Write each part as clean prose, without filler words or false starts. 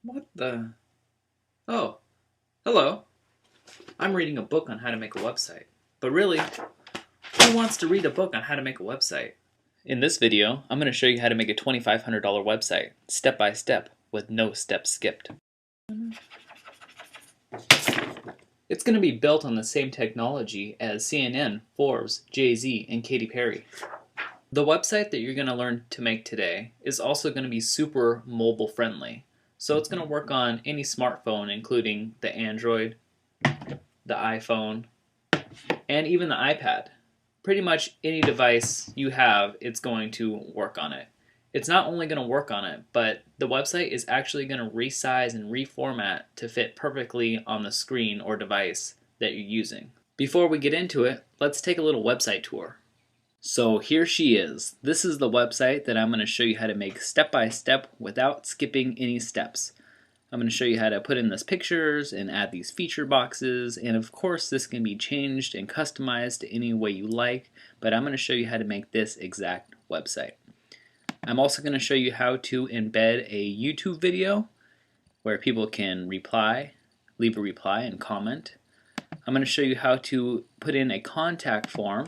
What the? Oh, hello. I'm reading a book on how to make a website. But really, who wants to read a book on how to make a website? In this video, I'm going to show you how to make a $2,500 website, step by step, with no steps skipped. It's going to be built on the same technology as CNN, Forbes, Jay-Z, and Katy Perry. The website that you're going to learn to make today is also going to be super mobile friendly. So it's going to work on any smartphone, including the Android, the iPhone, and even the iPad. Pretty much any device you have, it's going to work on it. It's not only going to work on it, but the website is actually going to resize and reformat to fit perfectly on the screen or device that you're using. Before we get into it, let's take a little website tour. So here she is. This is the website that I'm going to show you how to make step by step without skipping any steps. I'm going to show you how to put in these pictures and add these feature boxes, and of course this can be changed and customized any way you like, but I'm going to show you how to make this exact website. I'm also going to show you how to embed a YouTube video where people can leave a reply and comment. I'm going to show you how to put in a contact form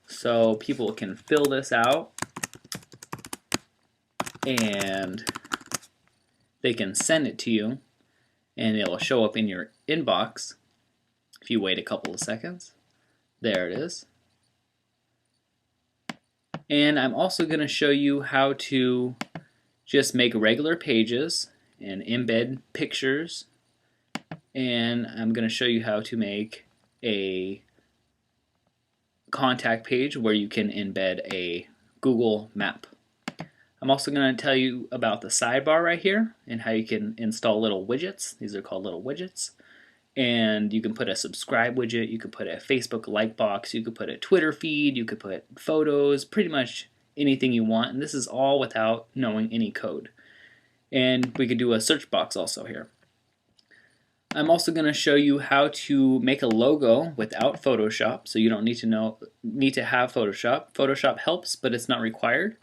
so people can fill this out and they can send it to you and it will show up in your inbox if you wait a couple of seconds. There it is. And I'm also going to show you how to just make regular pages and embed pictures, and I'm going to show you how to make a contact page where you can embed a Google map. I'm also going to tell you about the sidebar right here and how you can install little widgets. These are called little widgets. And you can put a subscribe widget, you could put a Facebook like box, you could put a Twitter feed, you could put photos, pretty much anything you want. And this is all without knowing any code. And we could do a search box also here. I'm also going to show you how to make a logo without Photoshop, so you don't need to have Photoshop. Photoshop helps, but it's not required.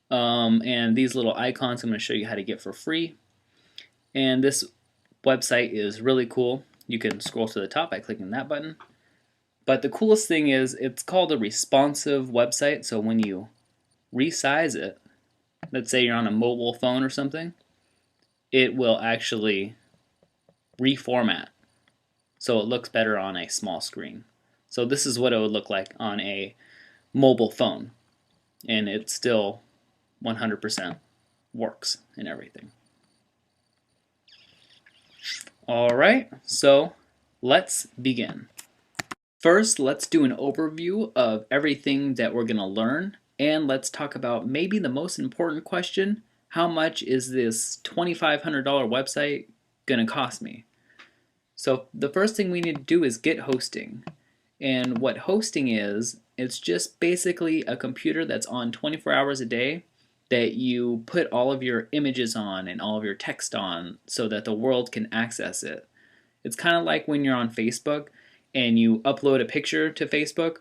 And these little icons I'm going to show you how to get for free. And this website is really cool. You can scroll to the top by clicking that button. But the coolest thing is it's called a responsive website, so when you resize it, let's say you're on a mobile phone or something, it will actually reformat so it looks better on a small screen. So this is what it would look like on a mobile phone, and it still 100% works and everything. Alright, so let's begin. First, let's do an overview of everything that we're going to learn, and let's talk about maybe the most important question: how much is this $2,500 website going to cost me? So the first thing we need to do is get hosting. And what hosting is, it's just basically a computer that's on 24 hours a day that you put all of your images on and all of your text on so that the world can access it. It's kind of like when you're on Facebook and you upload a picture to Facebook.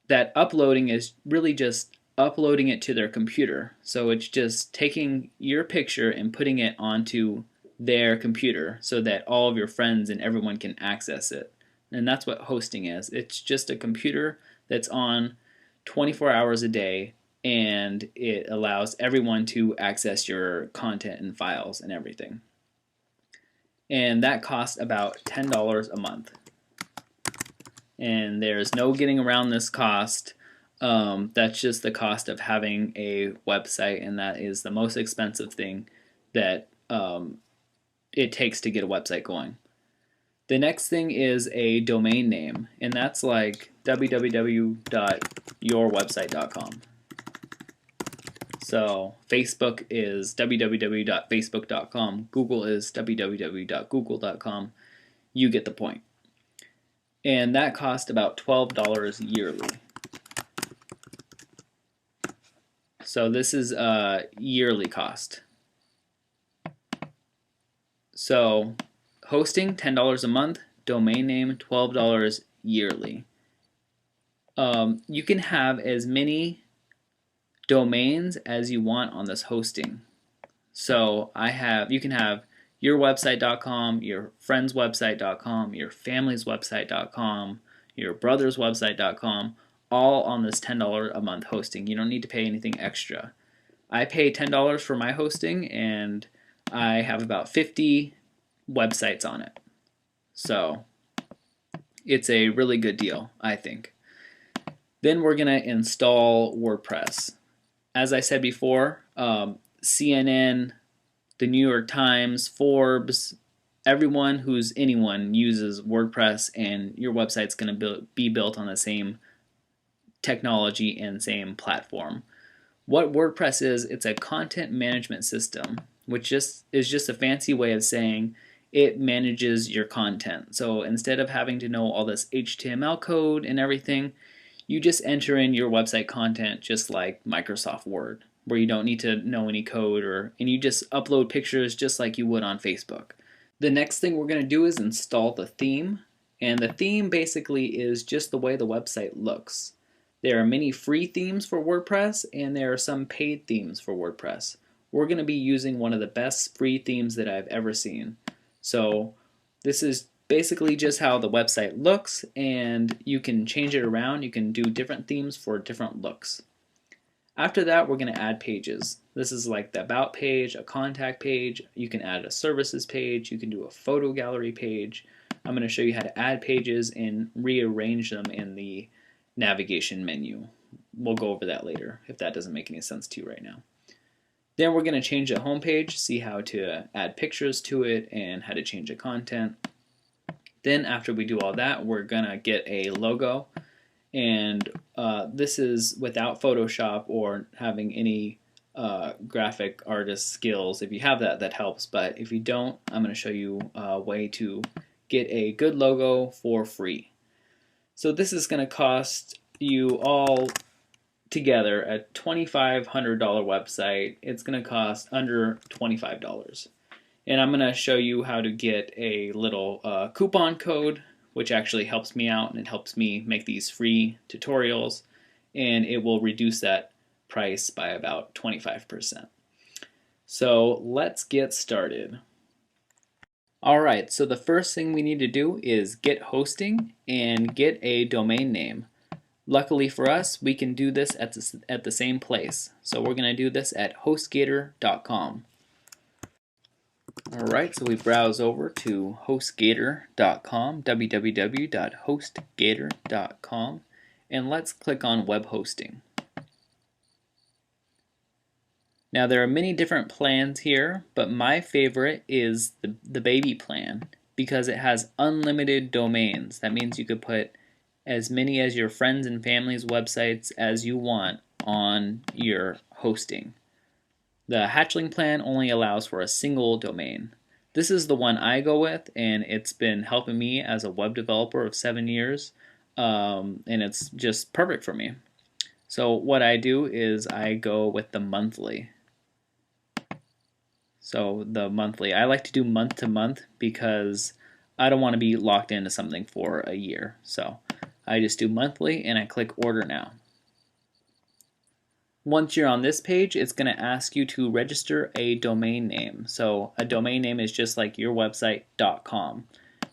That uploading is really just uploading it to their computer. So it's just taking your picture and putting it onto their computer so that all of your friends and everyone can access it. And that's what hosting is. It's just a computer that's on 24 hours a day, and it allows everyone to access your content and files and everything. And that costs about $10 a month. And there's no getting around this cost. That's just the cost of having a website, and that is the most expensive thing that it takes to get a website going. The next thing is a domain name, and that's like www.yourwebsite.com. So Facebook is www.facebook.com, Google is www.google.com. You get the point. And that costs about $12 yearly. So this is a yearly cost. So hosting, $10 a month, domain name, $12 yearly. You can have as many domains as you want on this hosting. So you can have yourwebsite.com, your friendswebsite.com, your family's your brother's website.com, all on this $10 a month hosting. You don't need to pay anything extra. I pay $10 for my hosting, and I have about 50 websites on it. So it's a really good deal, I think. Then we're going to install WordPress. As I said before, CNN, the New York Times, Forbes, anyone uses WordPress, and your website's going to be built on the same technology and same platform. What WordPress is, it's a content management system, which is just a fancy way of saying it manages your content. So instead of having to know all this HTML code and everything, you just enter in your website content just like Microsoft Word, where you don't need to know any code, and you just upload pictures just like you would on Facebook. The next thing we're going to do is install the theme, and the theme basically is just the way the website looks. There are many free themes for WordPress, and there are some paid themes for WordPress. We're going to be using one of the best free themes that I've ever seen. So this is basically just how the website looks, and you can change it around. You can do different themes for different looks. After that, we're going to add pages. This is like the About page, a contact page. You can add a services page. You can do a photo gallery page. I'm going to show you how to add pages and rearrange them in the navigation menu. We'll go over that later if that doesn't make any sense to you right now. Then we're going to change the home page, see how to add pictures to it and how to change the content. Then after we do all that, we're going to get a logo, and this is without Photoshop or having any graphic artist skills. If you have that, that helps, but if you don't, I'm going to show you a way to get a good logo for free. So this is going to cost you all together a $2,500 website. It's going to cost under $25. And I'm going to show you how to get a little coupon code, which actually helps me out, and it helps me make these free tutorials, and it will reduce that price by about 25%. So let's get started. Alright, so the first thing we need to do is get hosting and get a domain name. Luckily for us, we can do this at the same place. So we're going to do this at hostgator.com. Alright, so we browse over to hostgator.com, www.hostgator.com, and let's click on web hosting. Now there are many different plans here, but my favorite is the baby plan because it has unlimited domains. That means you could put as many as your friends and family's websites as you want on your hosting. The hatchling plan only allows for a single domain. This is the one I go with, and it's been helping me as a web developer of 7 years, and it's just perfect for me. So what I do is I go with the monthly. So the monthly, I like to do month to month because I don't want to be locked into something for a year. So I just do monthly and I click order now. Once you're on this page, it's going to ask you to register a domain name. So a domain name is just like your website .com.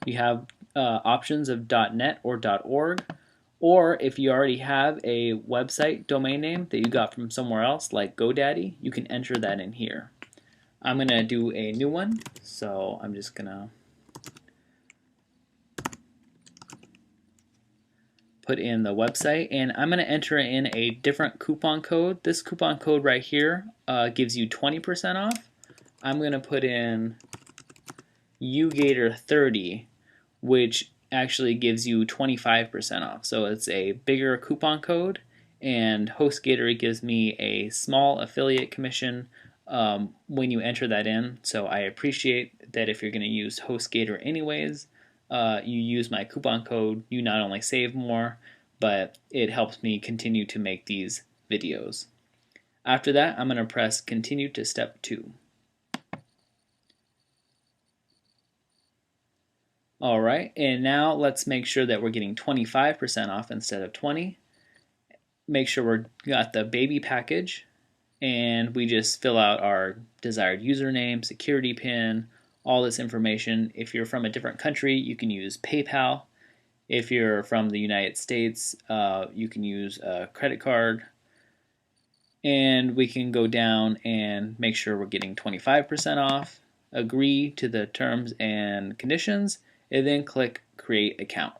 You have options of .net or .org, or if you already have a website domain name that you got from somewhere else like GoDaddy, you can enter that in here. I'm going to do a new one, so I'm just going to put in the website, and I'm going to enter in a different coupon code. This coupon code right here gives you 20% off. I'm going to put in UGator30, which actually gives you 25% off. So it's a bigger coupon code, and HostGator gives me a small affiliate commission when you enter that in. So I appreciate that if you're going to use HostGator anyways, you use my coupon code. You not only save more, but it helps me continue to make these videos. After that, I'm going to press continue to step 2. Alright, and now let's make sure that we're getting 25% off instead of 20. Make sure we got the baby package. and we just fill out our desired username, security pin, all this information. If you're from a different country, you can use PayPal. If you're from the United States, you can use a credit card. And we can go down and make sure we're getting 25% off, agree to the terms and conditions, and then click Create Account.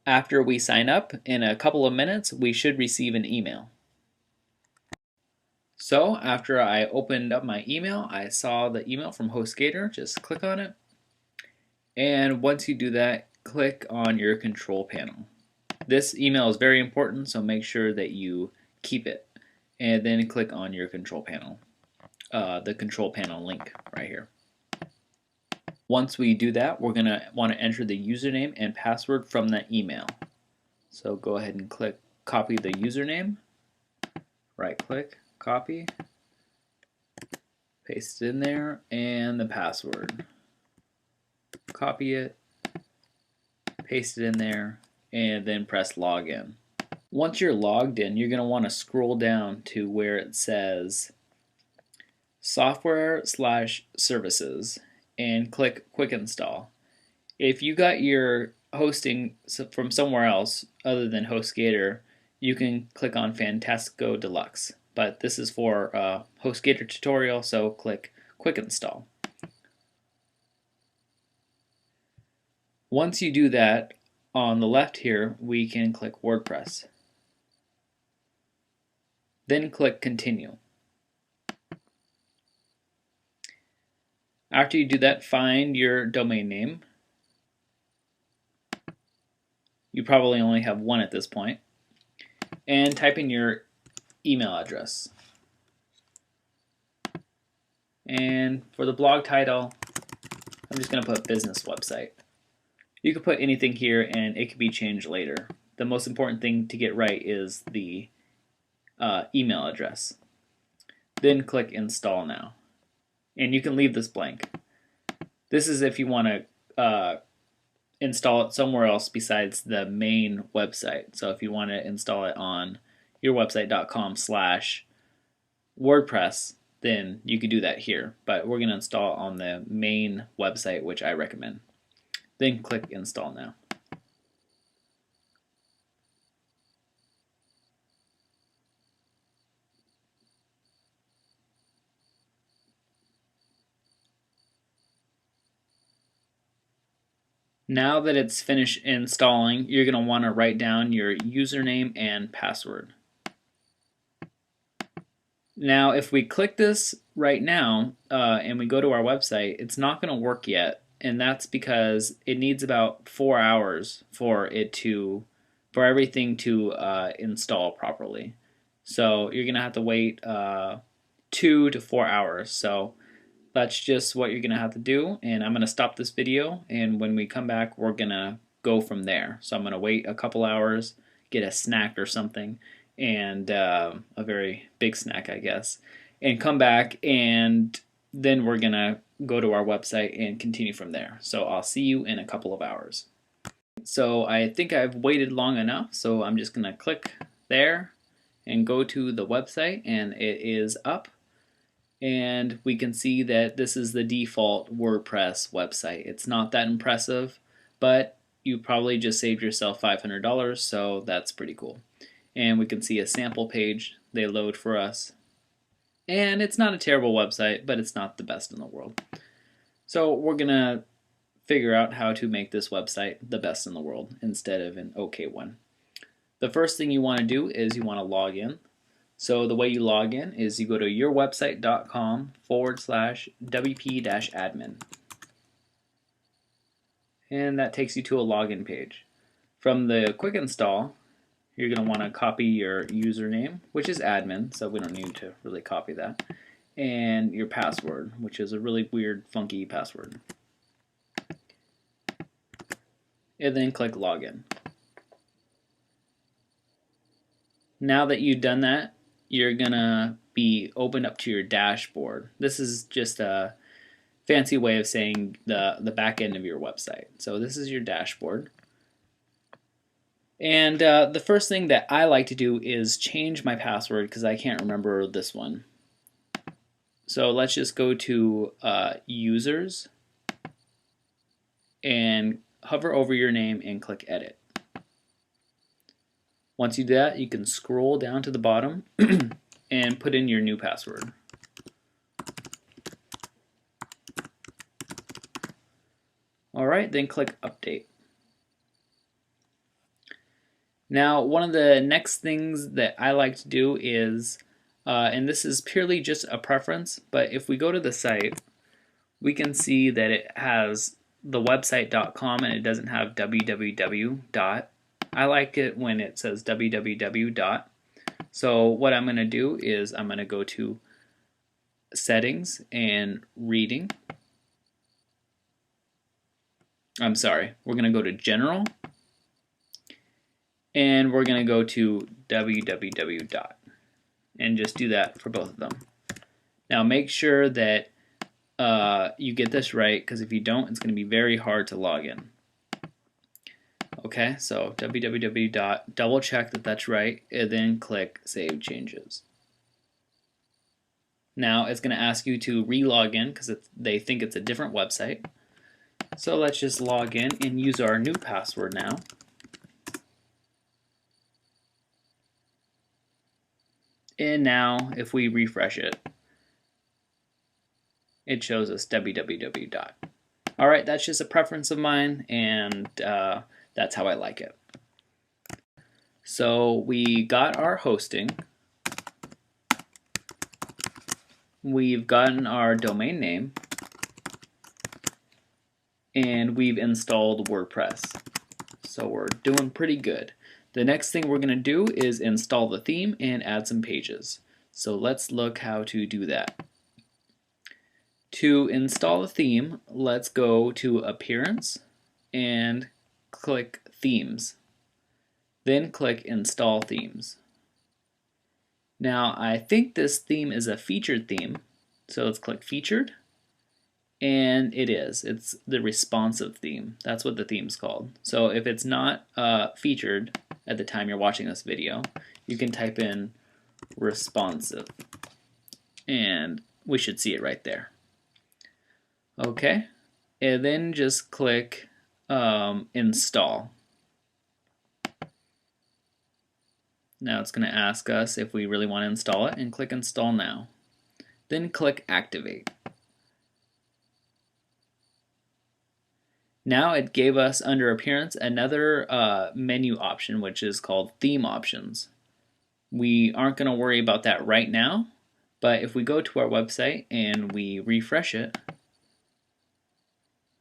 After we sign up, in a couple of minutes, we should receive an email. So after I opened up my email, I saw the email from HostGator. Just click on it. And once you do that, click on your control panel. This email is very important, so make sure that you keep it. And then click on your control panel, the control panel link right here. Once we do that, we're going to want to enter the username and password from that email. So go ahead and click copy the username, right click, copy, paste it in there, and the password. Copy it, paste it in there, and then press login. Once you're logged in, you're going to want to scroll down to where it says software/services and click quick install. If you got your hosting from somewhere else other than HostGator, you can click on Fantasco Deluxe, but this is for HostGator tutorial, so click quick install. Once you do that, on the left here, we can click WordPress. Then click Continue. After you do that, find your domain name. You probably only have one at this point. And type in your email address. And for the blog title, I'm just going to put business website. You can put anything here and it can be changed later. The most important thing to get right is the email address. Then click install now. And you can leave this blank. This is if you want to install it somewhere else besides the main website. So if you want to install it on yourwebsite.com/WordPress, then you could do that here. But we're going to install on the main website, which I recommend. Then click install now. Now that it's finished installing, you're going to want to write down your username and password. Now, if we click this right now and we go to our website, it's not going to work yet, and that's because it needs about 4 hours for everything to install properly. So you're going to have to wait 2 to 4 hours. So that's just what you're going to have to do, and I'm going to stop this video, and when we come back we're going to go from there. So I'm going to wait a couple hours, get a snack or something, and a very big snack I guess, and come back, and then we're going to go to our website and continue from there. So I'll see you in a couple of hours. So I think I've waited long enough, so I'm just going to click there and go to the website, and it is up. And we can see that this is the default WordPress website. It's not that impressive, but you probably just saved yourself $500, so that's pretty cool. And we can see a sample page they load for us. And it's not a terrible website, but it's not the best in the world. So we're going to figure out how to make this website the best in the world instead of an okay one. The first thing you want to do is you want to log in. So the way you log in is you go to yourwebsite.com/wp-admin. And that takes you to a login page. From the quick install, you're going to want to copy your username, which is admin, so we don't need to really copy that, and your password, which is a really weird, funky password. And then click login. Now that you've done that, you're gonna be opened up to your dashboard. This is just a fancy way of saying the back end of your website. So this is your dashboard. And the first thing that I like to do is change my password because I can't remember this one. So let's just go to users and hover over your name and click edit. Once you do that, you can scroll down to the bottom and put in your new password. Alright, then click update. Now, one of the next things that I like to do is, and this is purely just a preference, but if we go to the site, we can see that it has the website.com and it doesn't have www. I like it when it says www. So what I'm going to do is I'm going to go to settings and reading. I'm sorry, we're going to go to general and we're going to go to www. And just do that for both of them. Now make sure that you get this right, because if you don't, it's going to be very hard to log in. Okay, so www. Double check that that's right, and then click Save Changes. Now it's going to ask you to re-log in because they think it's a different website. So let's just log in and use our new password now. And now if we refresh it, it shows us www. Alright, that's just a preference of mine, and that's how I like it. So we got our hosting, we've gotten our domain name, and we've installed WordPress. So we're doing pretty good. The next thing we're going to do is install the theme and add some pages. So let's look how to do that. To install a theme, let's go to Appearance and click Themes. Then click Install Themes. Now I think this theme is a featured theme, so let's click Featured. And it is. It's the responsive theme. That's what the theme's called. So if it's not featured at the time you're watching this video, you can type in responsive. And we should see it right there. Okay. And then just click install. Now it's going to ask us if we really want to install it, and click install now. Then click activate. Now it gave us under appearance another menu option, which is called theme options. We aren't going to worry about that right now, but if we go to our website and we refresh it,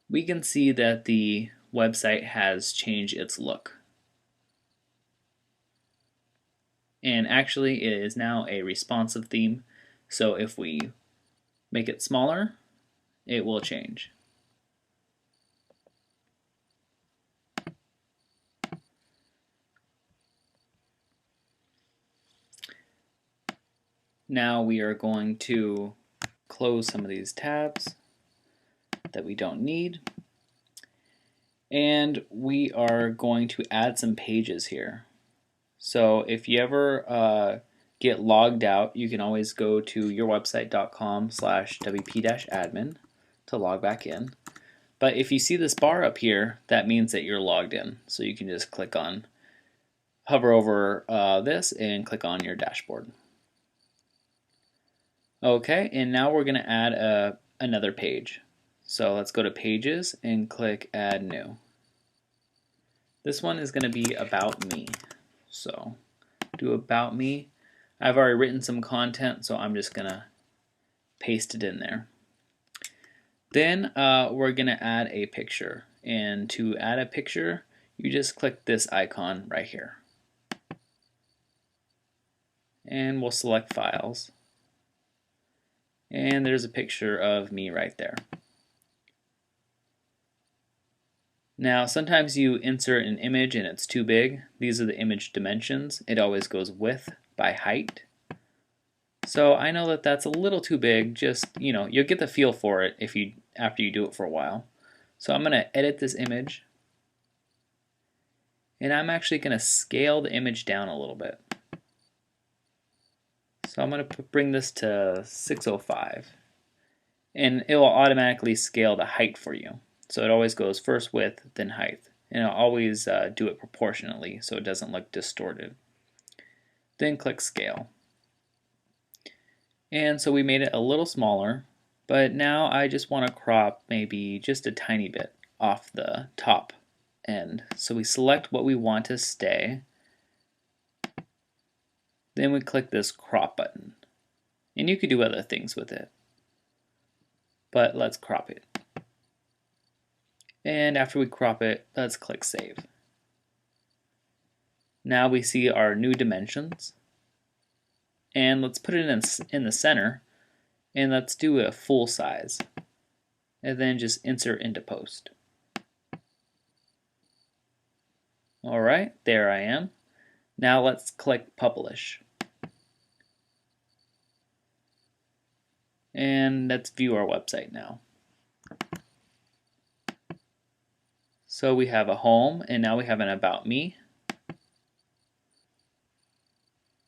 we can see that the website has changed its look. And actually it is now a responsive theme, so if we make it smaller, it will change. Now we are going to close some of these tabs that we don't need, and we are going to add some pages here. So if you ever get logged out, you can always go to yourwebsite.com/wp-admin to log back in. But if you see this bar up here, that means that you're logged in. So you can just hover over this and click on your dashboard. Okay, and now we're going to add another page. So let's go to Pages and click Add New. This one is going to be About Me. So do About Me. I've already written some content, so I'm just going to paste it in there. Then we're going to add a picture. And to add a picture, you just click this icon right here. And we'll select Files. And there's a picture of me right there. Now sometimes you insert an image and it's too big. These are the image dimensions. It always goes width by height. So I know that that's a little too big. Just, you'll get the feel for it after you do it for a while. So I'm going to edit this image. And I'm actually going to scale the image down a little bit. So I'm going to bring this to 605. And it will automatically scale the height for you. So it always goes first width, then height. And it'll always do it proportionately so it doesn't look distorted. Then click Scale. And so we made it a little smaller, but now I just want to crop maybe just a tiny bit off the top end. So we select what we want to stay. Then we click this crop button. And you could do other things with it. But let's crop it. And after we crop it, let's click Save. Now we see our new dimensions. And let's put it in the center. And let's do a full size. And then just insert into post. Alright, there I am. Now let's click Publish. And let's view our website now. So we have a home, and now we have an About Me.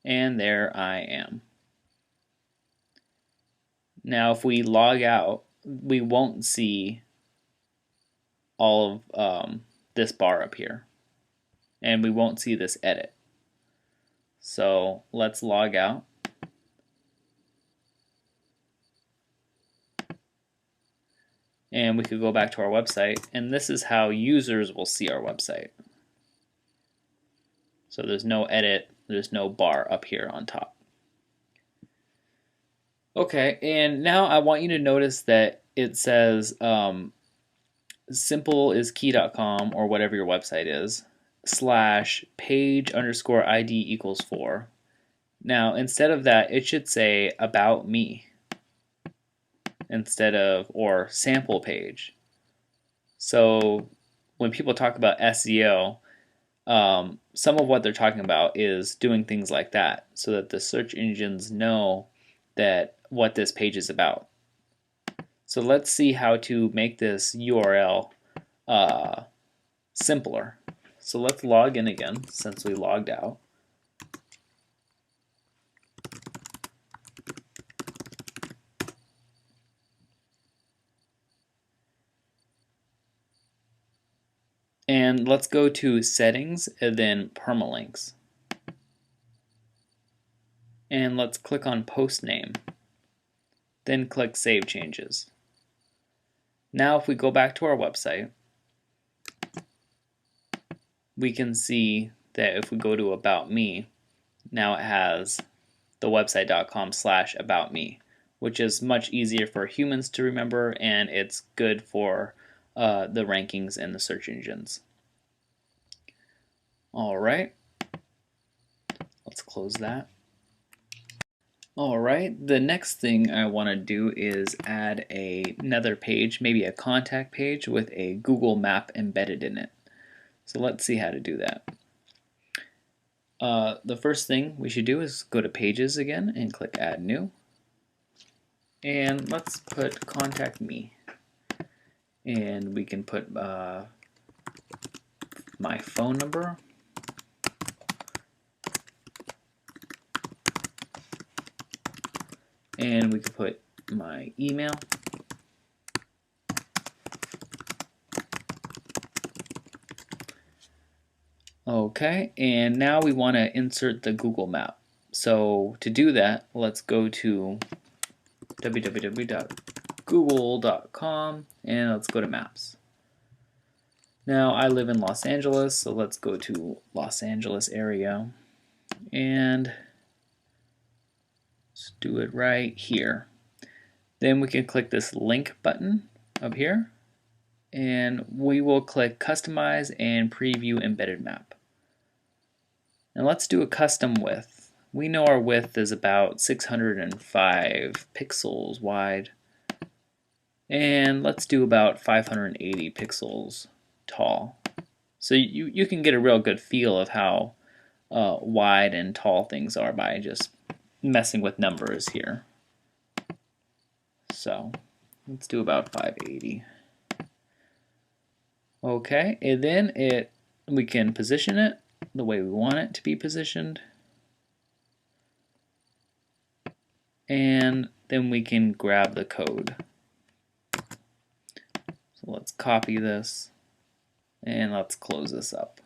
And there I am. Now if we log out, we won't see all of this bar up here. And we won't see this edit. So let's log out. And we could go back to our website, and this is how users will see our website. So there's no edit, there's no bar up here on top. Okay, and now I want you to notice that it says simpleIsKey.com or whatever your website is, /page_ID = 4. Now instead of that, it should say About Me instead of, or sample page. So when people talk about SEO, some of what they're talking about is doing things like that so that the search engines know that what this page is about. So let's see how to make this URL simpler. So let's log in again since we logged out. And let's go to Settings and then Permalinks. And let's click on Post Name. Then click Save Changes. Now if we go back to our website, we can see that if we go to About Me, now it has the website.com/aboutme, which is much easier for humans to remember, and it's good for the rankings and the search engines. Alright, let's close that. Alright, the next thing I want to do is add another page, maybe a contact page with a Google map embedded in it. So let's see how to do that. The first thing we should do is go to Pages again and click Add New. And let's put Contact Me. And we can put my phone number. And we could put my email. Okay, and now we want to insert the Google map. So to do that, let's go to www.google.com and let's go to Maps. Now I live in Los Angeles, so let's go to Los Angeles area and let's do it right here. Then we can click this link button up here and we will click Customize and Preview Embedded Map. And let's do a custom width. We know our width is about 605 pixels wide. And let's do about 580 pixels tall. So you can get a real good feel of how wide and tall things are by just messing with numbers here. So let's do about 580. Okay, and then we can position it the way we want it to be positioned. And then we can grab the code. So let's copy this and let's close this up.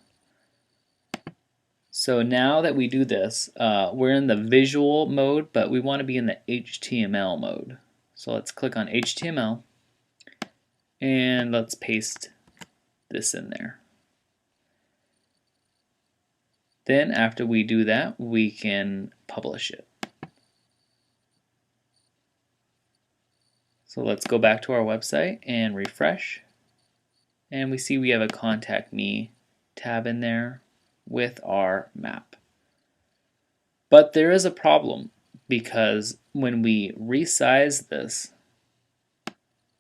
So now that we do this, we're in the visual mode, but we want to be in the HTML mode. So let's click on HTML and let's paste this in there. Then after we do that, we can publish it. So let's go back to our website and refresh. And we see we have a Contact Me tab in there with our map. But there is a problem, because when we resize this,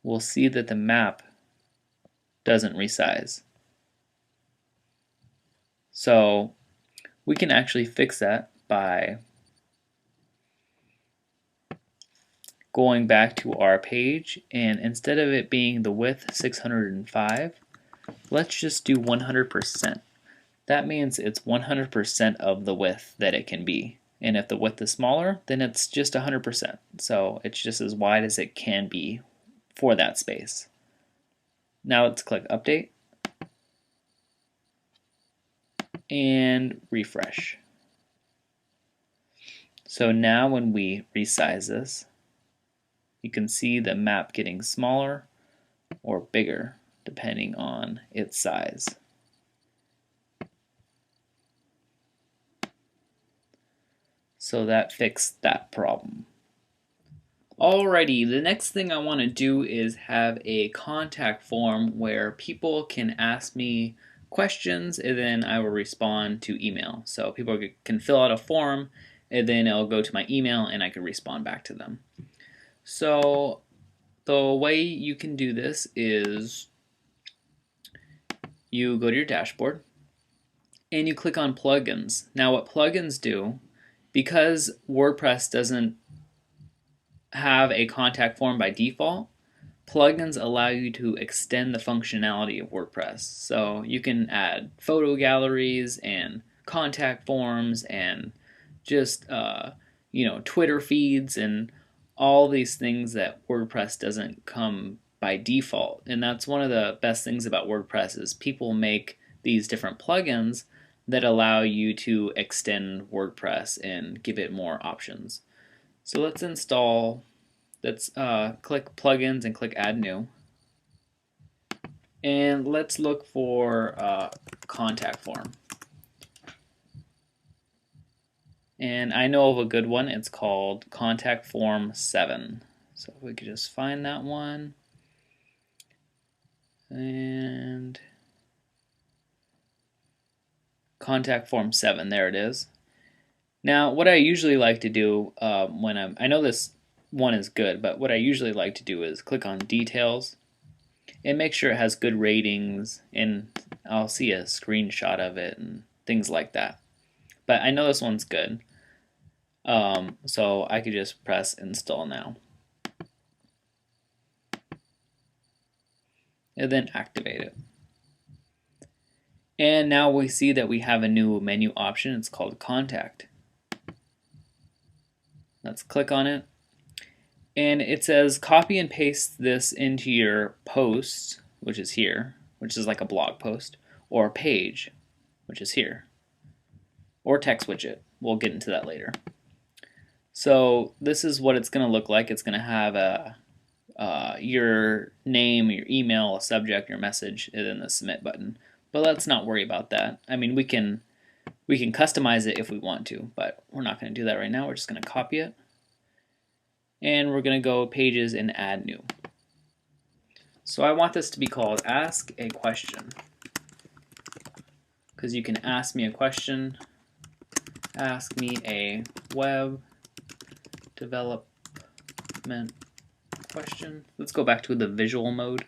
we'll see that the map doesn't resize. So we can actually fix that by going back to our page, and instead of it being the width 605, let's just do 100%. That means it's 100% of the width that it can be. And if the width is smaller, then it's just 100%. So it's just as wide as it can be for that space. Now let's click Update and refresh. So now when we resize this, you can see the map getting smaller or bigger depending on its size. So that fixed that problem. Alrighty, the next thing I want to do is have a contact form where people can ask me questions and then I will respond to email. So people can fill out a form and then it'll go to my email and I can respond back to them. So the way you can do this is you go to your dashboard and you click on plugins. Now what plugins do, because WordPress doesn't have a contact form by default, plugins allow you to extend the functionality of WordPress. So you can add photo galleries and contact forms and just Twitter feeds and all these things that WordPress doesn't come by default. And that's one of the best things about WordPress is people make these different plugins that allow you to extend WordPress and give it more options. So let's click Plugins and click Add New. And let's look for Contact Form. And I know of a good one. It's called Contact Form 7. So if we could just find that one. And Contact Form 7, there it is. Now, what I usually like to do I know this one is good, but what I usually like to do is click on Details and make sure it has good ratings, and I'll see a screenshot of it and things like that. But I know this one's good, so I could just press Install Now. And then activate it. And now we see that we have a new menu option. It's called Contact. Let's click on it. And it says copy and paste this into your post, which is here, which is like a blog post, or page, which is here, or text widget. We'll get into that later. So this is what it's going to look like. It's going to have your name, your email, a subject, your message, and then the submit button. But let's not worry about that. I mean, we can customize it if we want to, but we're not going to do that right now. We're just going to copy it. And we're going to go Pages and Add New. So I want this to be called Ask a Question, because you can ask me a question. Ask me a web development question. Let's go back to the visual mode.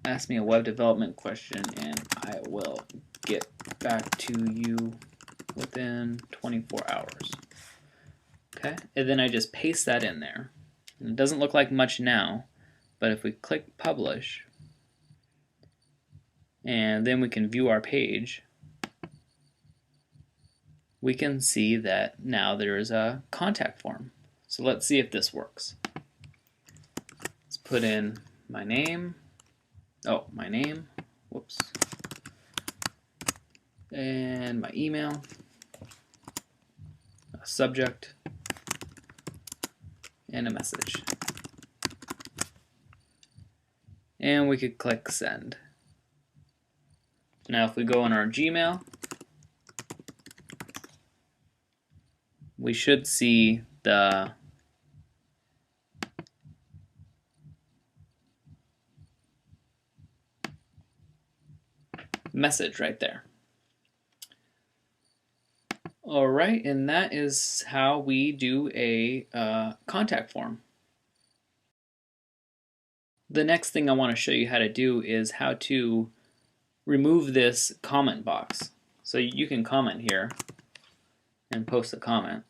Ask me a web development question and I will get back to you within 24 hours. Okay, and then I just paste that in there. And it doesn't look like much now, but if we click Publish, and then we can view our page, we can see that now there is a contact form. So let's see if this works. Let's put in my name. Oh, my name. Whoops. And my email. A subject. And a message. And we could click send. Now if we go in our Gmail, we should see the message right there. Alright, and that is how we do a contact form. The next thing I want to show you how to do is how to remove this comment box. So you can comment here and post a comment,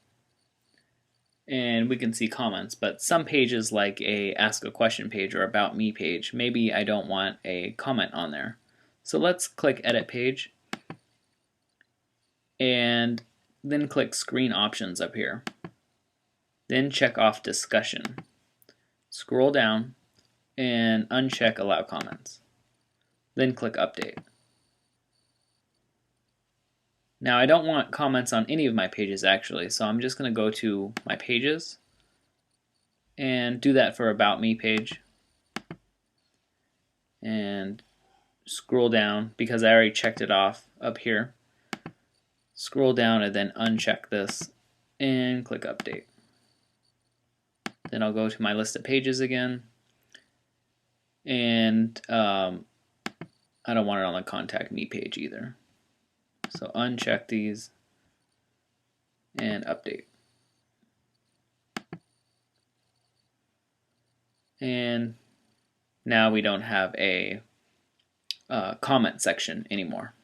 and we can see comments, but some pages like a ask a question page or about me page, maybe I don't want a comment on there. So let's click edit page and then click screen options up here. Then check off discussion. Scroll down and uncheck allow comments. Then click update. Now I don't want comments on any of my pages actually, so I'm just going to go to my pages and do that for about me page and scroll down because I already checked it off up here. Scroll down and then uncheck this and click update. Then I'll go to my list of pages again, and I don't want it on the contact me page either. So uncheck these and update. And now we don't have a comment section anymore.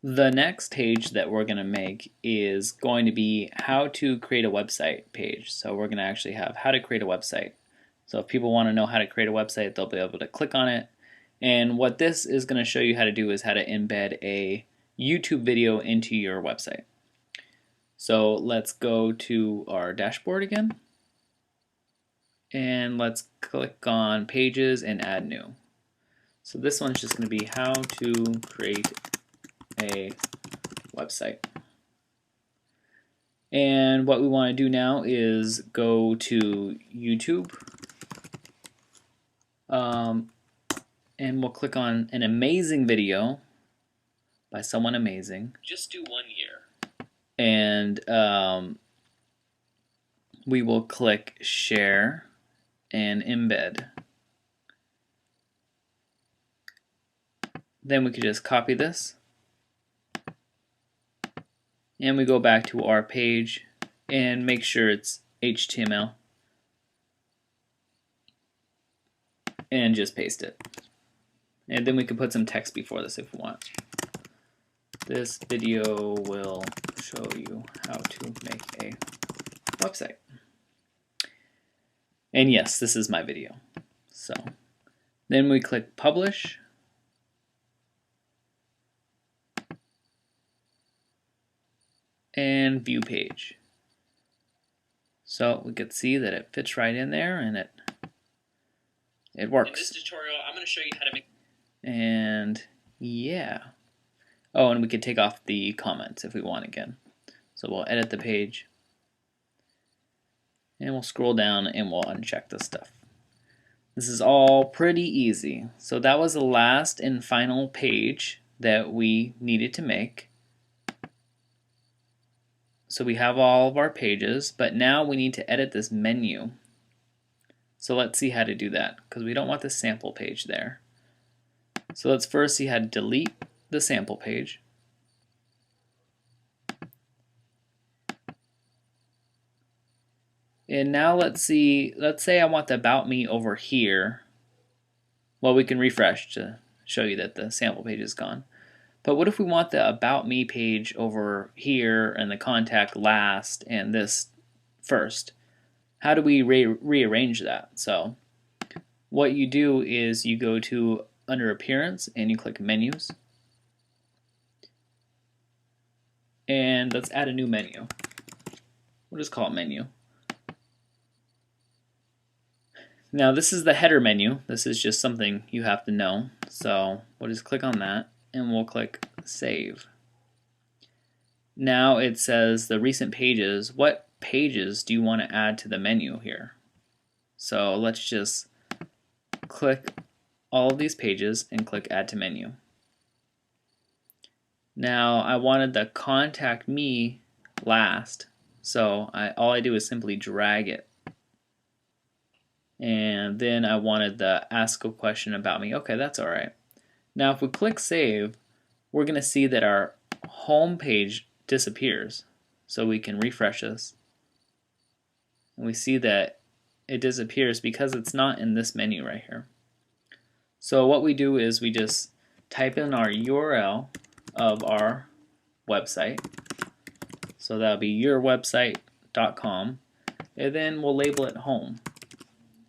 The next page that we're going to make is going to be how to create a website page. So we're going to actually have how to create a website. So if people want to know how to create a website, they'll be able to click on it. And what this is going to show you how to do is how to embed a YouTube video into your website. So let's go to our dashboard again. And let's click on pages and add new. So this one's just going to be how to create a website. And what we want to do now is go to YouTube, and we'll click on an amazing video by someone amazing. Just do 1 year. And we will click share and embed. Then we could just copy this, and we go back to our page and make sure it's HTML and just paste it. And then we can put some text before this if we want. This video will show you how to make a website. And yes, this is my video. So then we click publish. And view page. So we could see that it fits right in there, and it works. In this tutorial, I'm going to show you how to make. And yeah. Oh, and we could take off the comments if we want again. So we'll edit the page, and we'll scroll down and we'll uncheck this stuff. This is all pretty easy. So that was the last and final page that we needed to make. So we have all of our pages, but now we need to edit this menu. So let's see how to do that, because we don't want the sample page there. So let's first see how to delete the sample page. And now let's say I want the about me over here. Well, we can refresh to show you that the sample page is gone. But what if we want the about me page over here and the contact last and this first? How do we rearrange that? So what you do is you go to under Appearance and you click Menus. And let's add a new menu. We'll just call it Menu. Now this is the header menu. This is just something you have to know. So we'll just click on that and we'll click Save. Now it says the recent pages. What pages do you want to add to the menu here? So let's just click all of these pages and click Add to Menu. Now I wanted the Contact Me last, so all I do is simply drag it. And then I wanted the Ask a Question About Me. Okay, that's alright. Now if we click Save, we're going to see that our home page disappears. So we can refresh this. And we see that it disappears because it's not in this menu right here. So what we do is we just type in our URL of our website. So that'll be yourwebsite.com, and then we'll label it Home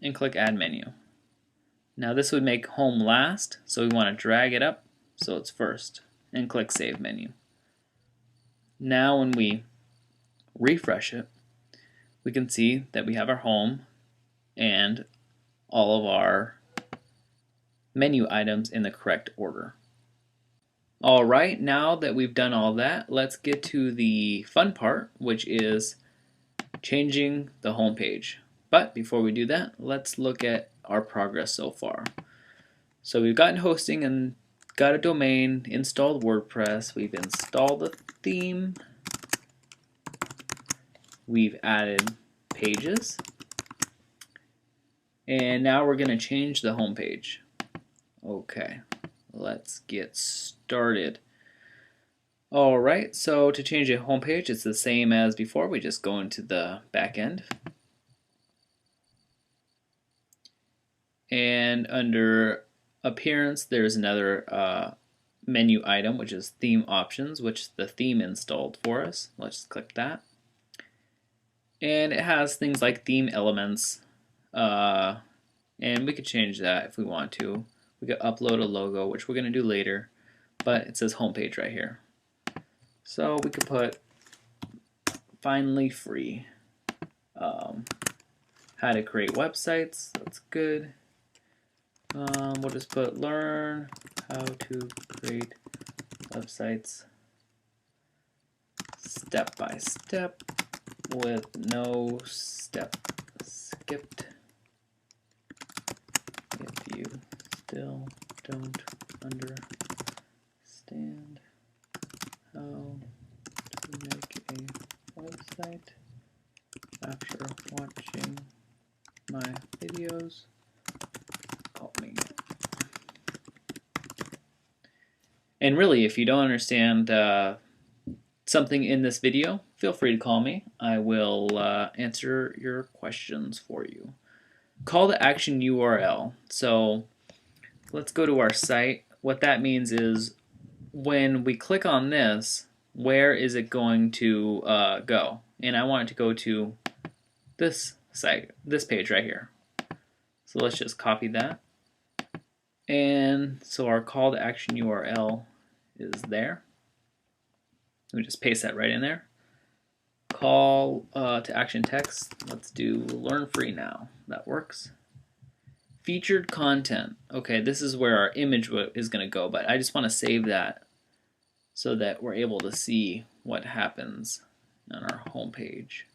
and click Add Menu. Now this would make Home last, so we want to drag it up so it's first and click Save Menu. Now when we refresh it, we can see that we have our home and all of our menu items in the correct order. Alright, now that we've done all that, let's get to the fun part, which is changing the home page. But before we do that, let's look at our progress so far. So we've gotten hosting and got a domain, installed WordPress, we've installed the theme, we've added pages, and now we're going to change the home page. Okay, let's get started. Alright, so to change a home page, it's the same as before. We just go into the back end. And under Appearance, there's another menu item, which is Theme Options, which the theme installed for us. Let's click that. And it has things like theme elements, and we could change that if we want to. We could upload a logo, which we're going to do later, but it says homepage right here. So we could put finally free. How to create websites, that's good. We'll just put learn how to create websites step by step with no step skipped. If you still don't understand how to make a website after watching my videos, call me. And really, if you don't understand something in this video, feel free to call me. I will answer your questions for you. Call to action URL. So let's go to our site. What that means is when we click on this, where is it going to go? And I want it to go to this site, this page right here. So let's just copy that. And so our call to action URL is there. We just paste that right in there. Call to action text. Let's do learn free now. That works. Featured content. Okay, this is where our image is going to go, but I just want to save that so that we're able to see what happens on our home page.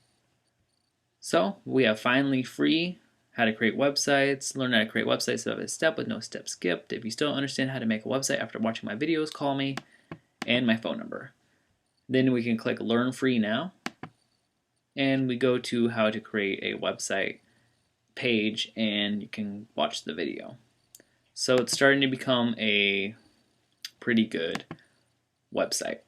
So we have finally free, how to create websites, learn how to create websites step by step with no step skipped. If you still don't understand how to make a website after watching my videos, call me, and my phone number. Then we can click learn free now, and we go to how to create a website page, and you can watch the video. So it's starting to become a pretty good website.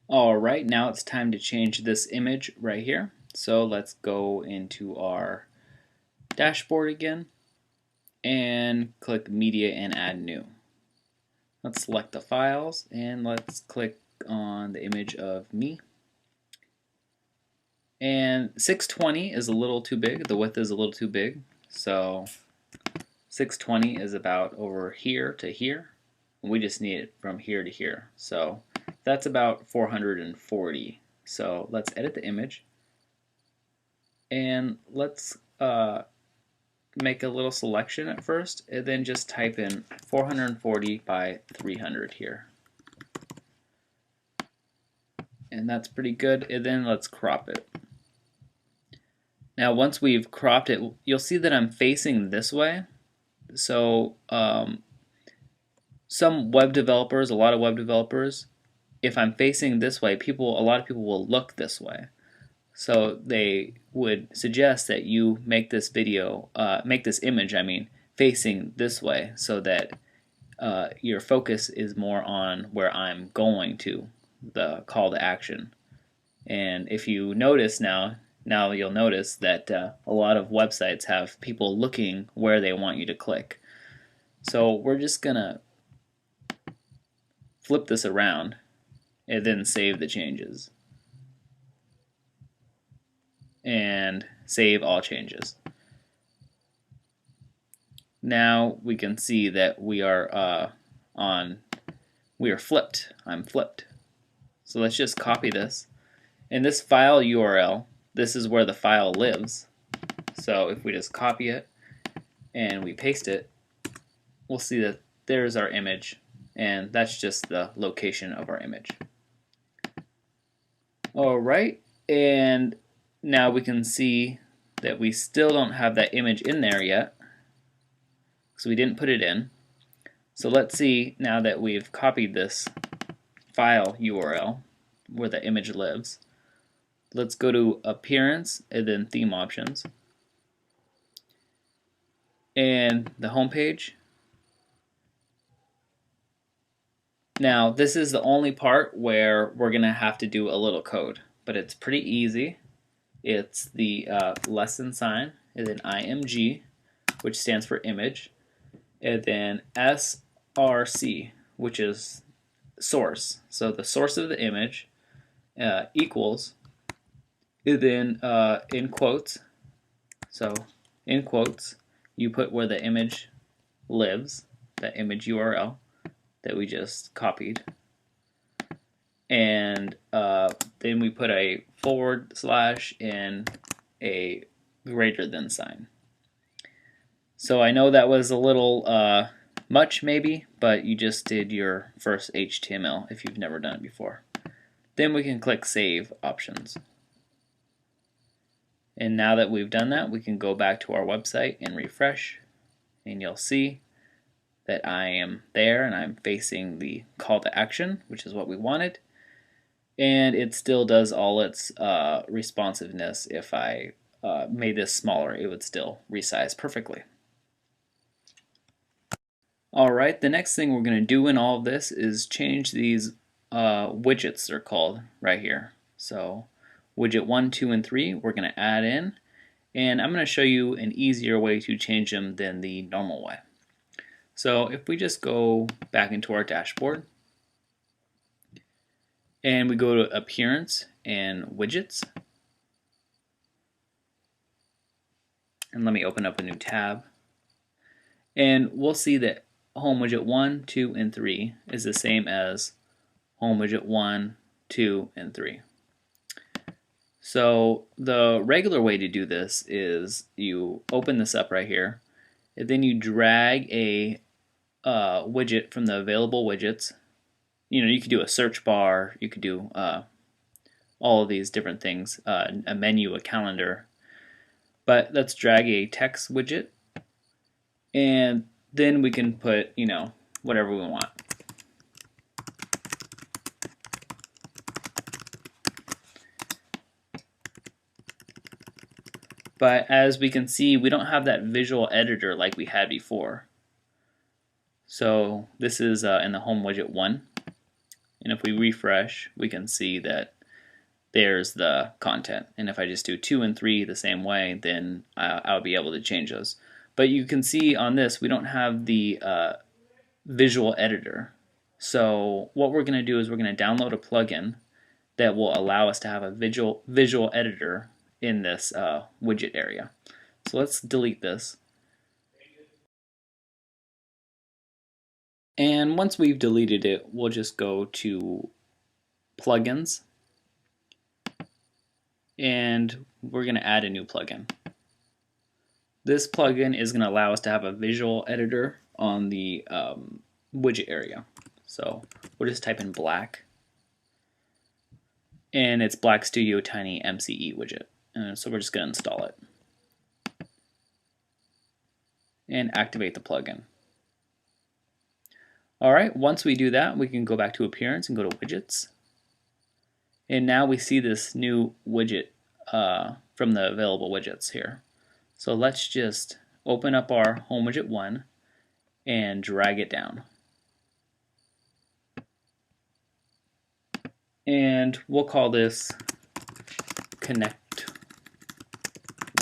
Alright, now it's time to change this image right here. So let's go into our dashboard again and click media and add new. Let's select the files and let's click on the image of me. And 620 is a little too big, the width is a little too big, so 620 is about over here to here. We just need it from here to here. So that's about 440. So let's edit the image and let's make a little selection at first and then just type in 440 by 300 here. And that's pretty good. And then let's crop it. Now once we've cropped it, you'll see that I'm facing this way. So some web developers, a lot of web developers, if I'm facing this way, a lot of people will look this way. So they would suggest that you make this image, facing this way, so that your focus is more on where I'm going to, the call to action. And if you notice now you'll notice that a lot of websites have people looking where they want you to click. So we're just gonna flip this around and then save the changes and save all changes. Now we can see that we are flipped. I'm flipped. So let's just copy this. And this file URL, this is where the file lives. So if we just copy it and we paste it, we'll see that there's our image, and that's just the location of our image. Alright, and now we can see that we still don't have that image in there yet, so we didn't put it in. So let's see, now that we've copied this file URL where the image lives, let's go to Appearance and then Theme Options and the home page. Now this is the only part where we're gonna have to do a little code, but it's pretty easy. It's the lesson sign and then IMG, which stands for image, and then SRC, which is source. So the source of the image equals, and then in quotes, so in quotes you put where the image lives, the image URL that we just copied, and then we put a / and a greater than sign. So I know that was a little much maybe, but you just did your first HTML if you've never done it before. Then we can click Save Options. And now that we've done that, we can go back to our website and refresh, and you'll see that I am there and I'm facing the call to action, which is what we wanted. And it still does all its responsiveness. If I made this smaller, it would still resize perfectly. Alright, the next thing we're going to do in all of this is change these widgets, they're called, right here. So widget 1, 2, and 3 we're going to add in, and I'm going to show you an easier way to change them than the normal way. So if we just go back into our dashboard and we go to Appearance and Widgets, and let me open up a new tab, and we'll see that Home Widget 1, 2, and 3 is the same as Home Widget 1, 2, and 3. So the regular way to do this is you open this up right here, and then you drag a widget from the available widgets. You know, you could do a search bar, you could do all of these different things, a menu, a calendar. But let's drag a text widget, and then we can put, you know, whatever we want. But as we can see, we don't have that visual editor like we had before. So this is in the Home Widget 1. And if we refresh, we can see that there's the content. And if I just do 2 and 3 the same way, then I'll be able to change those. But you can see on this, we don't have the visual editor. So what we're going to do is we're going to download a plugin that will allow us to have a visual editor in this widget area. So let's delete this. And once we've deleted it, we'll just go to plugins, and we're going to add a new plugin. This plugin is going to allow us to have a visual editor on the widget area. So we'll just type in black, and it's Black Studio Tiny MCE widget. So we're just going to install it and activate the plugin. Alright, once we do that, we can go back to Appearance and go to Widgets. And now we see this new widget from the available widgets here. So let's just open up our Home Widget 1 and drag it down. And we'll call this Connect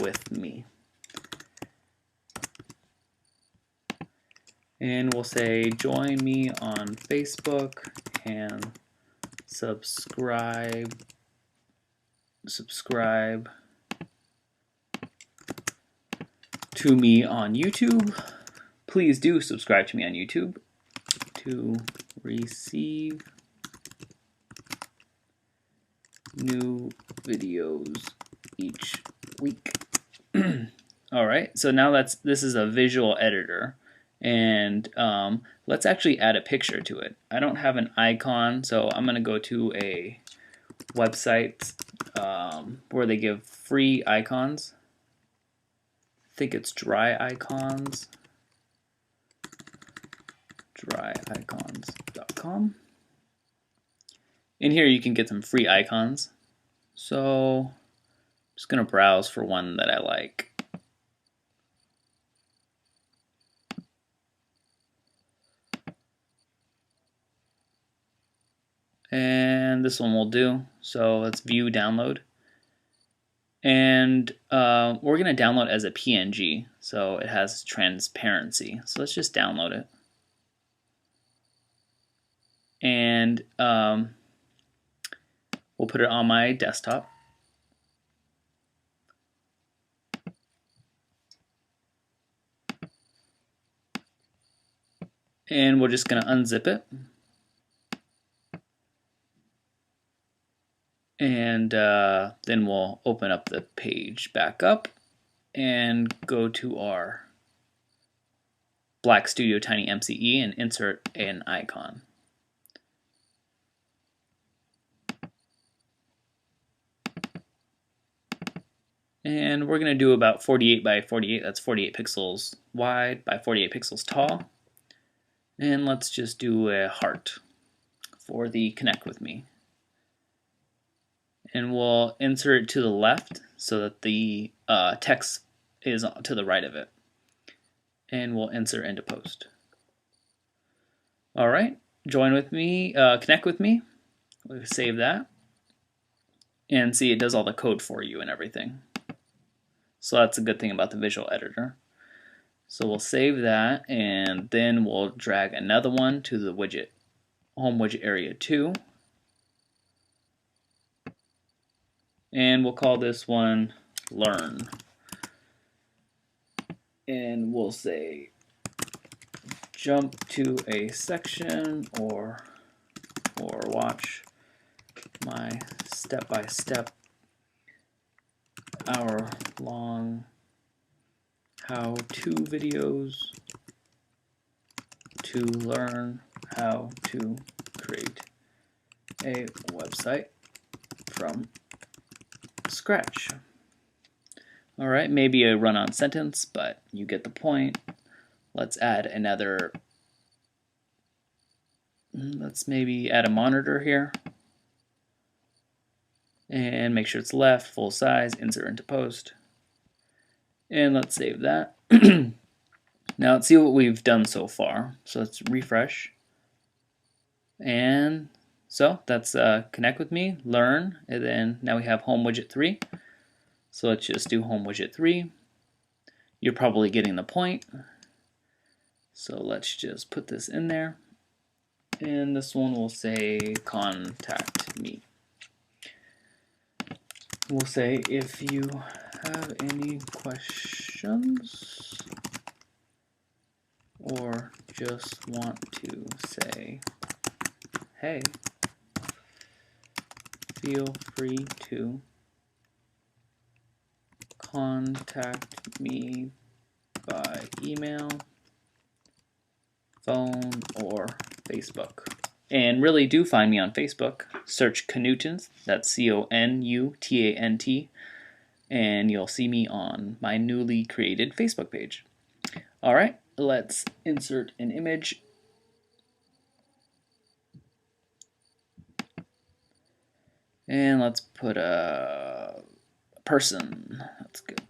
with Me. And we'll say join me on Facebook and subscribe to me on YouTube. Please do subscribe to me on YouTube to receive new videos each week. Alright, so now this is a visual editor, and let's actually add a picture to it. I don't have an icon, so I'm going to go to a website where they give free icons. I think it's dryicons.com. In here you can get some free icons. So I'm just going to browse for one that I like. And this one will do. So let's view download. And we're going to download as a PNG, so it has transparency. So let's just download it. And we'll put it on my desktop. And we're just going to unzip it. And then we'll open up the page back up and go to our Black Studio Tiny MCE and insert an icon. And we're going to do about 48 by 48. That's 48 pixels wide by 48 pixels tall. And let's just do a heart for the Connect with Me. And we'll insert it to the left so that the text is to the right of it. And we'll insert into post. Alright, join with me, connect with me. We'll save that. And see, it does all the code for you and everything. So that's a good thing about the visual editor. So we'll save that, and then we'll drag another one to the widget, Home Widget Area 2. And we'll call this one Learn. And we'll say jump to a section or watch my step-by-step hour-long how-to videos to learn how to create a website from scratch. Alright, maybe a run-on sentence, but you get the point. Let's add another, let's maybe add a monitor here. And make sure it's left, full size, insert into post. And let's save that. Now let's see what we've done so far. So let's refresh. And so that's Connect with Me, Learn, and then now we have Home Widget 3. So let's just do Home Widget 3. You're probably getting the point. So let's just put this in there. And this one will say Contact Me. We'll say if you have any questions or just want to say, hey, feel free to contact me by email, phone, or Facebook. And really do find me on Facebook. Search Conutants, that's Conutant, and you'll see me on my newly created Facebook page. All right, let's insert an image. And let's put a person. That's good.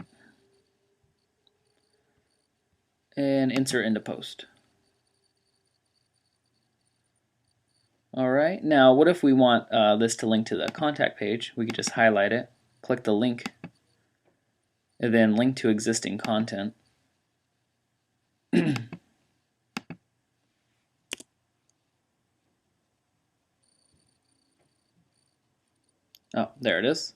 And insert into post. All right, now what if we want this to link to the contact page? We could just highlight it, click the link, and then link to existing content. Oh, there it is.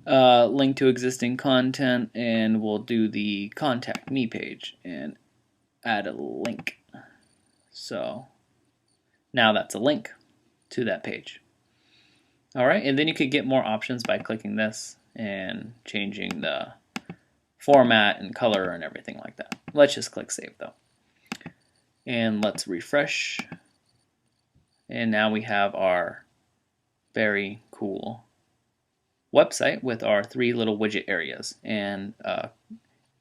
Link to existing content, and we'll do the contact me page and add a link. So now that's a link to that page. All right, and then you could get more options by clicking this and changing the format and color and everything like that. Let's just click save though. And let's refresh. And now we have our very cool website with our 3 little widget areas, and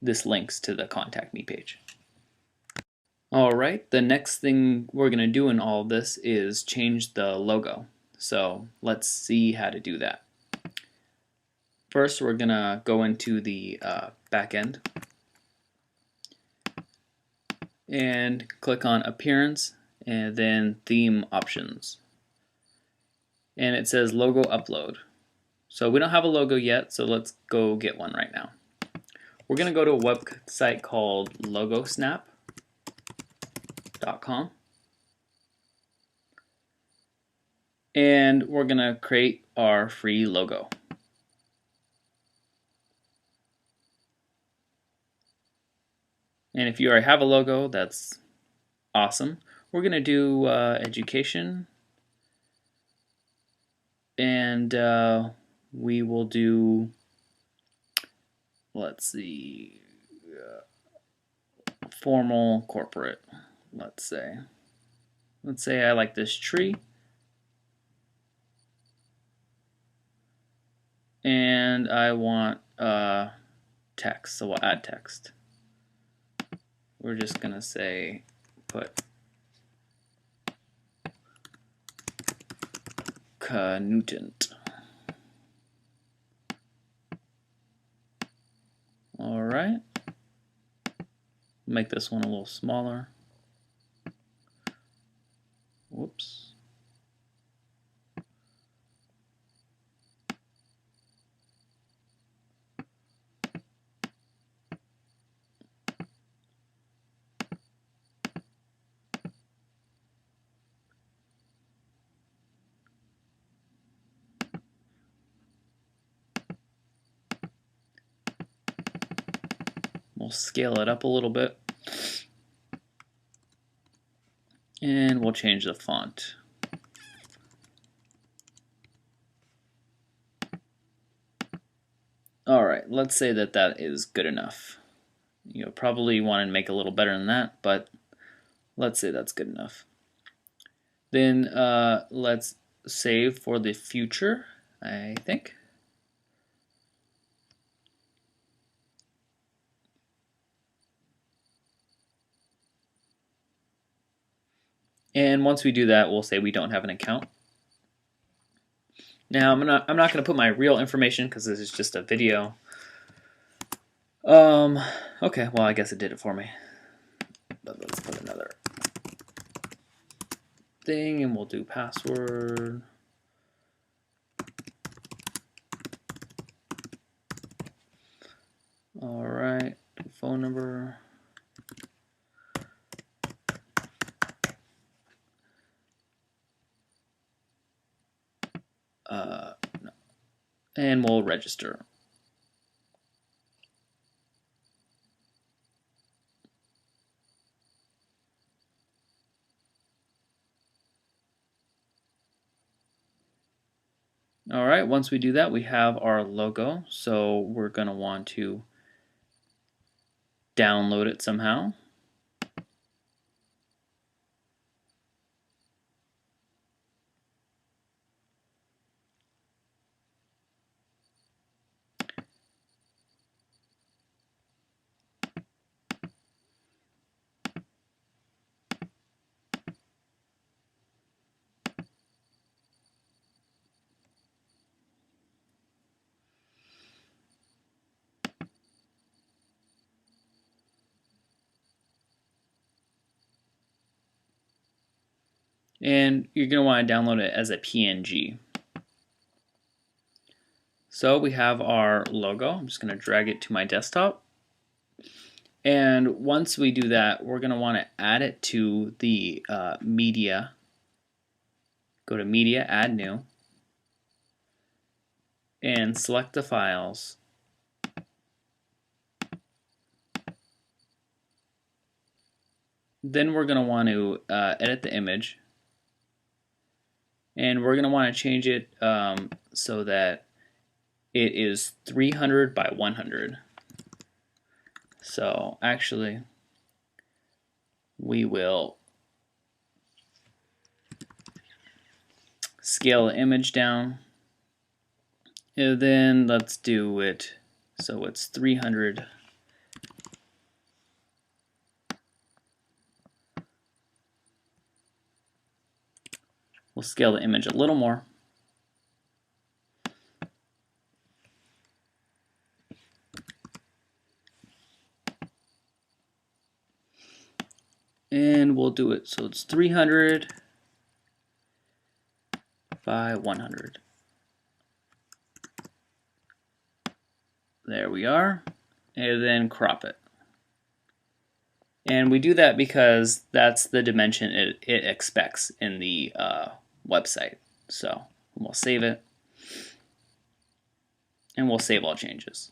this links to the contact me page. Alright, the next thing we're going to do in all of this is change the logo. So let's see how to do that. First, we're going to go into the back end and click on Appearance and then Theme Options. And it says Logo Upload. So we don't have a logo yet, so let's go get one right now. We're going to go to a website called logosnap.com. And we're going to create our free logo. And if you already have a logo, that's awesome. We're going to do education. And we will do, let's see, formal corporate, let's say. Let's say I like this tree. And I want text, so we'll add text. We're just going to say, put Conutant. All right. Make this one a little smaller. Whoops. We'll scale it up a little bit. And we'll change the font. Alright, let's say that that is good enough. You'll probably want to make a little better than that, but let's say that's good enough. Then let's save for the future, I think. And once we do that, we'll say we don't have an account. Now I'm not going to put my real information because this is just a video. Okay, well I guess it did it for me. But let's put another thing and we'll do password. All right, phone number. No. And we'll register. Alright, once we do that, we have our logo, so we're going to want to download it somehow. And you're going to want to download it as a PNG. So we have our logo. I'm just going to drag it to my desktop. And once we do that, we're going to want to add it to the media. Go to Media, Add New, and select the files. Then we're going to want to edit the image. And we're going to want to change it so that it is 300 by 100. So actually, we will scale the image down. And then let's do it so it's 300. We'll scale the image a little more. And we'll do it so it's 300 by 100. There we are. And then crop it. And we do that because that's the dimension it expects in the website. So we'll save it. And we'll save all changes.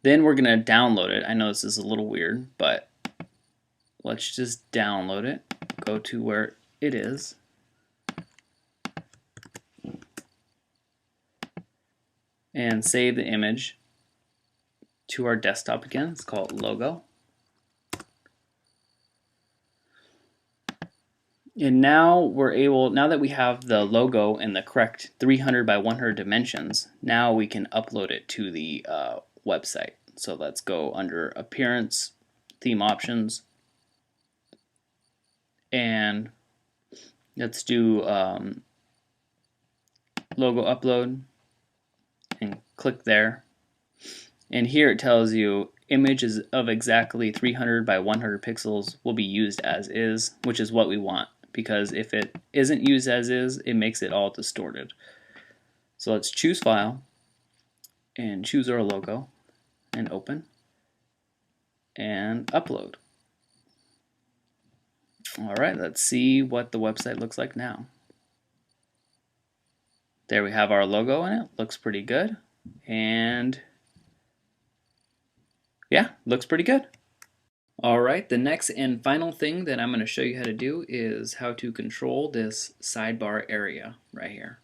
Then we're going to download it. I know this is a little weird, but let's just download it. Go to where it is. And save the image to our desktop again. It's called logo. And now now that we have the logo in the correct 300 by 100 dimensions, now we can upload it to the website. So let's go under Appearance, Theme Options, and let's do Logo Upload, and click there. And here it tells you images of exactly 300 by 100 pixels will be used as is, which is what we want, because if it isn't used as is, it makes it all distorted. So let's choose File and choose our logo and open and upload. Alright, let's see what the website looks like now. There we have our logo in it. Looks pretty good. And yeah, looks pretty good. Alright, the next and final thing that I'm going to show you how to do is how to control this sidebar area right here.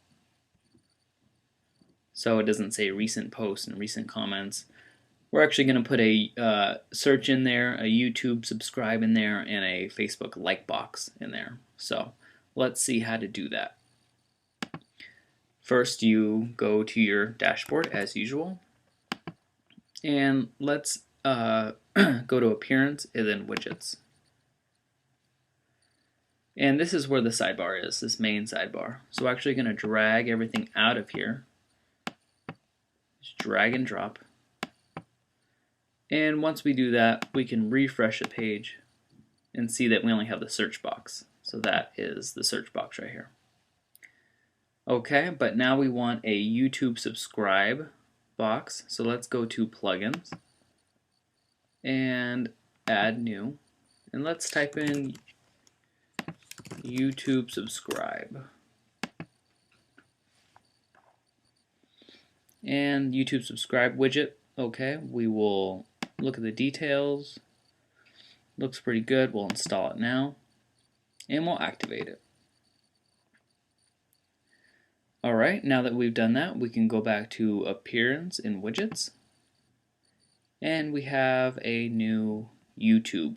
So it doesn't say recent posts and recent comments. We're actually going to put a search in there, a YouTube subscribe in there, and a Facebook like box in there. So let's see how to do that. First, you go to your dashboard as usual, and let's go to Appearance and then Widgets. And this is where the sidebar is, this main sidebar. So we're actually going to drag everything out of here. Just drag and drop. And once we do that, we can refresh a page and see that we only have the search box. So that is the search box right here. Okay, but now we want a YouTube subscribe box. So let's go to Plugins and Add New. And let's type in YouTube subscribe. And YouTube subscribe widget. Okay, we will look at the details. Looks pretty good. We'll install it now. And we'll activate it. Alright, now that we've done that, we can go back to Appearance in Widgets. And we have a new YouTube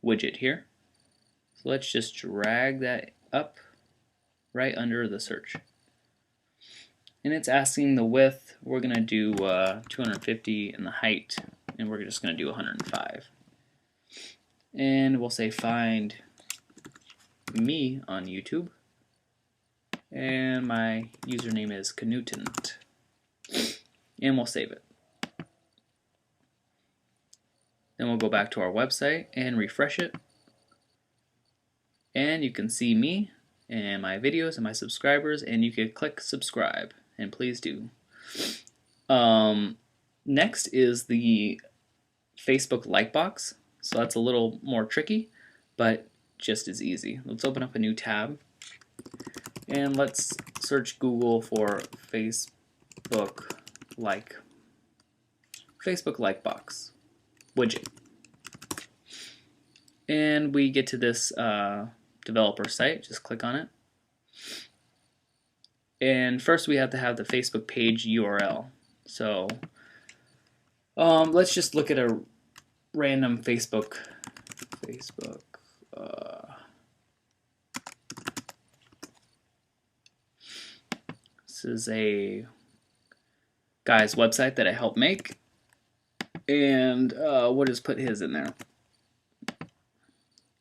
widget here. So let's just drag that up right under the search. And it's asking the width. We're going to do 250, and the height, and we're just going to do 105. And we'll say find me on YouTube. And my username is Canutant. And we'll save it. Then we'll go back to our website and refresh it. And you can see me and my videos and my subscribers, and you can click subscribe, and please do. Next is the Facebook like box. So that's a little more tricky, but just as easy. Let's open up a new tab, and let's search Google for Facebook like box widget. And we get to this developer site. Just click on it. And first we have to have the Facebook page URL. So let's just look at a random Facebook. This is a guy's website that I helped make, and we'll just put his in there.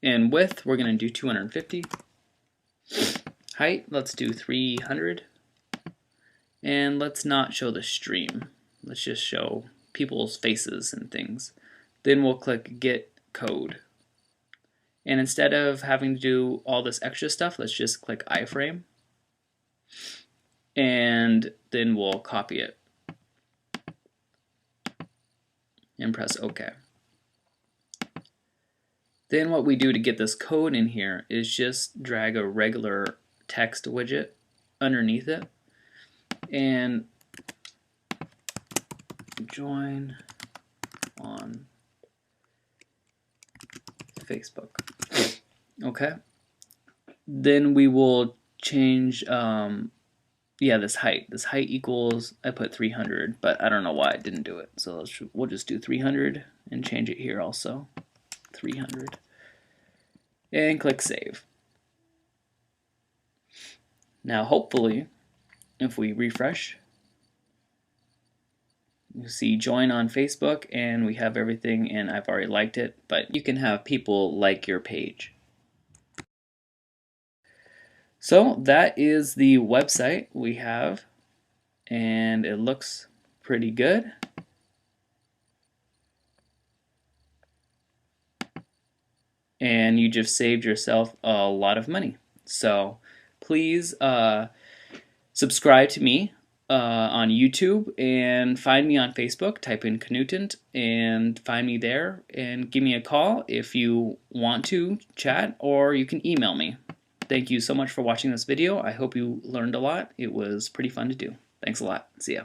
And width, we're going to do 250. Height, let's do 300. And let's not show the stream. Let's just show people's faces and things. Then we'll click Get Code. And instead of having to do all this extra stuff, let's just click iframe. And then we'll copy it. And press OK. Then what we do to get this code in here is just drag a regular text widget underneath it and join on Facebook. Okay. Then we will change this height. This height equals, I put 300, but I don't know why I didn't do it. So we'll just do 300 and change it here also. 300, and click Save. Now hopefully, if we refresh, you see join on Facebook, and we have everything, and I've already liked it, but you can have people like your page. So that is the website we have, and it looks pretty good. And you just saved yourself a lot of money. So please subscribe to me on YouTube, and find me on Facebook. Type in Canutant and find me there, and give me a call if you want to chat, or you can email me. Thank you so much for watching this video. I hope you learned a lot. It was pretty fun to do. Thanks a lot. See ya.